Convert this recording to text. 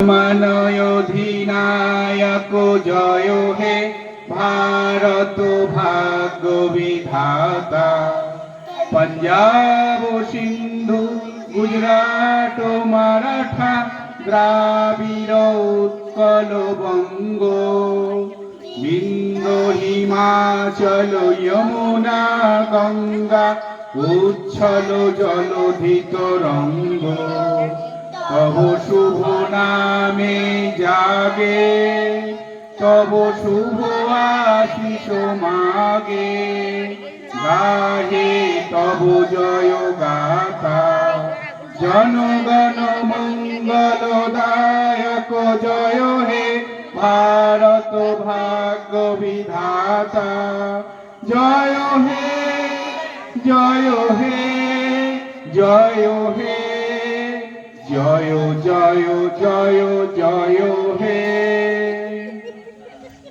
মানয় অধিনায়ক জয় হে ভারত ভাগ্য বিধাতা। पंजाब सिंधु गुजरात माराठा द्राविड़ उत्कल बंग बिंद हिमाचल यमुना गंगा उच्छल जलधि तरंग तब शुभ नामे जागे तब शुभ आशीष मागे गाहे तब जय गाथा जनगण मंगलदायक जय हे भारत भाग्य विधाता। जय हे जय हे जय हे जय जय जय जय